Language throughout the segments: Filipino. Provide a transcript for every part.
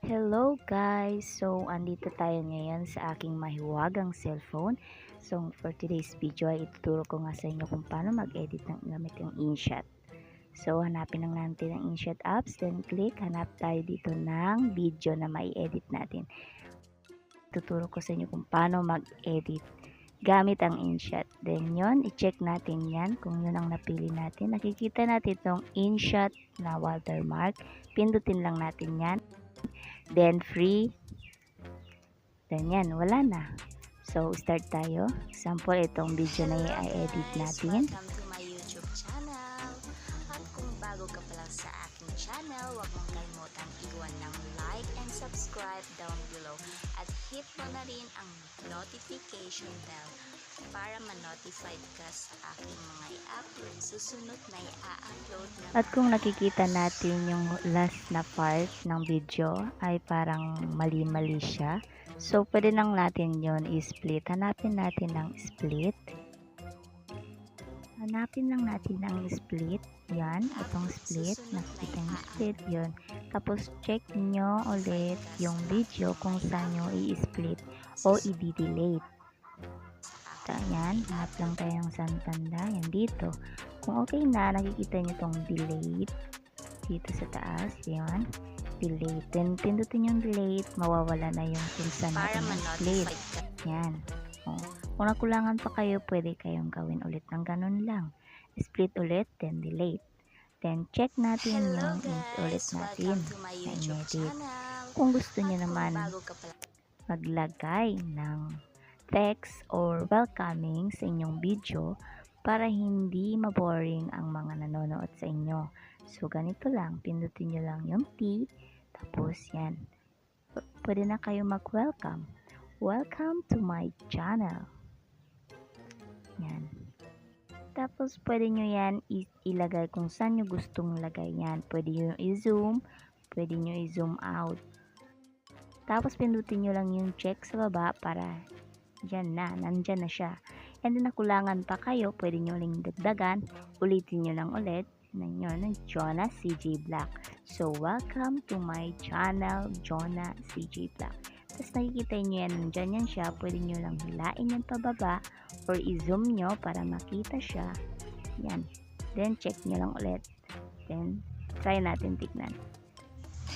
Hello guys! So, andito tayo ngayon sa aking mahiwagang cellphone. So, for today's video ay ituturo ko nga sa inyo kung paano mag-edit ng gamit yung InShot. So, hanapin lang natin ang InShot apps, then click, hanap tayo dito ng video na mai-edit natin. Tuturo ko sa inyo kung paano mag-edit gamit ang InShot. Then yon, i-check natin yan kung yun ang napili natin. Nakikita natin itong InShot na watermark. Pindutin lang natin yan. Then free. Then yan, wala na. So, start tayo. Example, itong video na i-edit natin. Welcome to my YouTube channel. At kung bago ka pa lang sa aking channel, huwag mong kalimutan iwan ng like and subscribe down below. At hit mo na rin ang notification bell para ma-notified ka sa aking mga i-upload. Susunod na i-upload na. At kung nakikita natin yung last na part ng video ay parang mali-mali siya. So, pwede lang natin yon i-split. Hanapin natin ang split. Hanapin lang natin ang split. Yan, itong split. Nakikita yung split, yun. Tapos, check nyo ulit yung video kung saan nyo i-split o i-delete. Yan, hanap lang tayo ng santanda. Yan, dito. Kung okay na, nakikita nyo itong delete. Dito sa taas, yan. Delete. Then, pindutin yung delete, mawawala na yung kung saan natin split. Yan. O, kung nakulangan pa kayo, pwede kayong gawin ulit ng ganun lang. Split ulit, then delete. Then, check natin yung ulit natin na in-edit. Kung gusto nyo naman maglagay ng text or welcoming sa inyong video para hindi maboring ang mga nanonood sa inyo. So, ganito lang. Pindutin nyo lang yung T. Tapos, yan. Pwede na kayo mag-welcome. Welcome to my channel. Yan. Tapos, pwede nyo yan ilagay kung saan nyo gustong lagay yan. Pwede nyo i-zoom. Pwede nyo i-zoom out. Tapos, pindutin nyo lang yung check sa baba para dyan na. Nandyan na siya. And then, nakulangan pa kayo. Pwede nyo lang dagdagan. Ulitin nyo lang ulit. Ng Jonah CJ Black. So, welcome to my channel, Jonah CJ Black. Tapos nakikita nyo yan, nandyan yan siya. Pwede nyo lang hilain yan pababa or i-zoom nyo para makita siya. Yan. Then, check nyo lang ulit. Then, try natin tignan.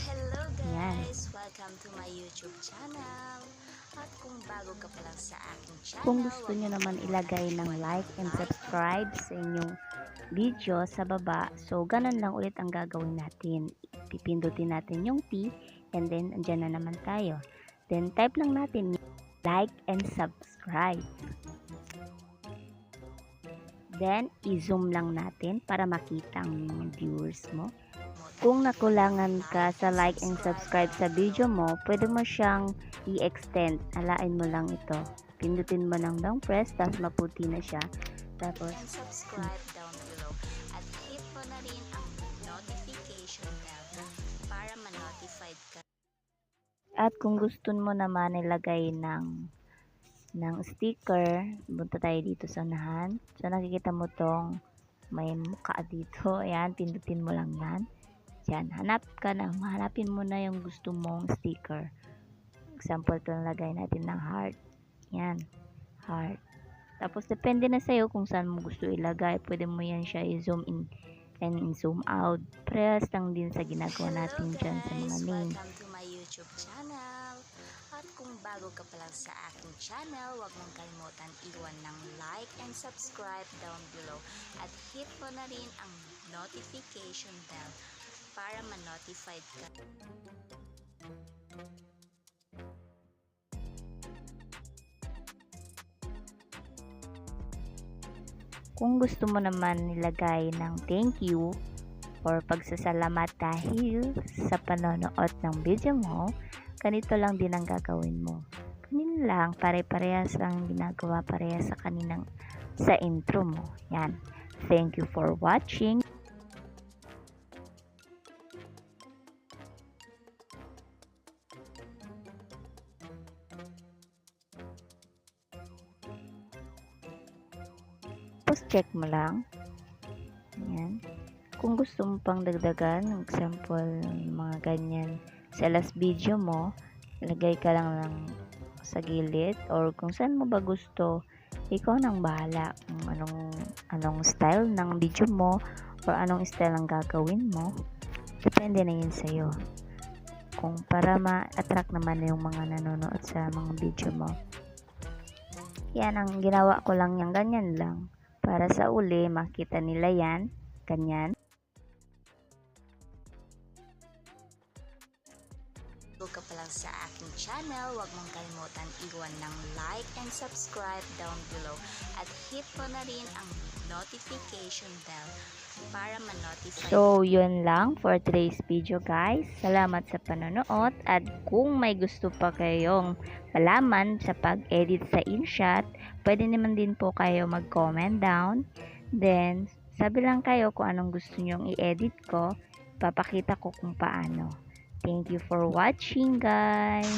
Hello guys! Yan. Welcome to my YouTube channel. At kung bago ka pa lang sa aking channel, Kung gusto nyo naman ilagay ng like and subscribe sa inyong video sa baba, so ganun lang ulit ang gagawin natin. Pipindutin natin yung T and then andyan na naman tayo. Then type lang natin like and subscribe. Then i-zoom lang natin para makita ang viewers mo. Kung nakulangan ka sa like and subscribe sa video mo, pwede mo siyang i-extend. Alain mo lang ito. Pindutin mo lang long press, tapos maputi na siya. Tapos, subscribe down below. At hit mo na rin ang notification bell para ma-notified ka. at kung gusto mo naman ilagay ng sticker, punta tayo dito sa unahan. So, nakikita mo tong may mukha dito. Ayan, pindutin mo lang yan. Yan, hanapin mo na yung gusto mong sticker. Example, ito lagay natin ng heart. Yan, heart. Tapos, depende na sa'yo kung saan mo gusto ilagay. Pwede mo yan siya i-zoom in and zoom out. Press lang din sa ginagawa natin dyan sa mga names. Welcome to my YouTube channel. At kung bago ka pa lang sa aking channel, huwag mong kalimutan iwan ng like and subscribe down below. At hit mo na rin ang notification bell para ma-notified ka. Kung gusto mo naman nilagay ng thank you or pagsasalamat dahil sa panonood ng video mo, ganito lang din ang gagawin mo. Ganun lang, pare-parehas lang ginagawa parehas sa kaninang sa intro mo. Yan. Thank you for watching. Tapos check mo lang. Yan. Kung gusto mo pang dagdagan, example, mga ganyan, sa last video mo, ilagay ka lang ng sa gilid or kung saan mo ba gusto, ikaw nang bahala kung anong style ng video mo or anong style ang gagawin mo. Depende na yun sa'yo. Kung para ma-attract naman yung mga nanonood sa mga video mo. Yan, ang ginawa ko lang yan, ganyan lang. Para sa uli, makita nila yan, ganyan. Bago ka pa lang sa aking channel, huwag mong kalimutan iwan ng like and subscribe down below at hit mo na rin ang notification bell para ma-notify. So, yun lang for today's video guys. Salamat sa panonood at kung may gusto pa kayong malaman sa pag-edit sa InShot, pwede naman din po kayo mag-comment down. Then, sabi lang kayo kung anong gusto nyong i-edit ko, papakita ko kung paano. Thank you for watching guys!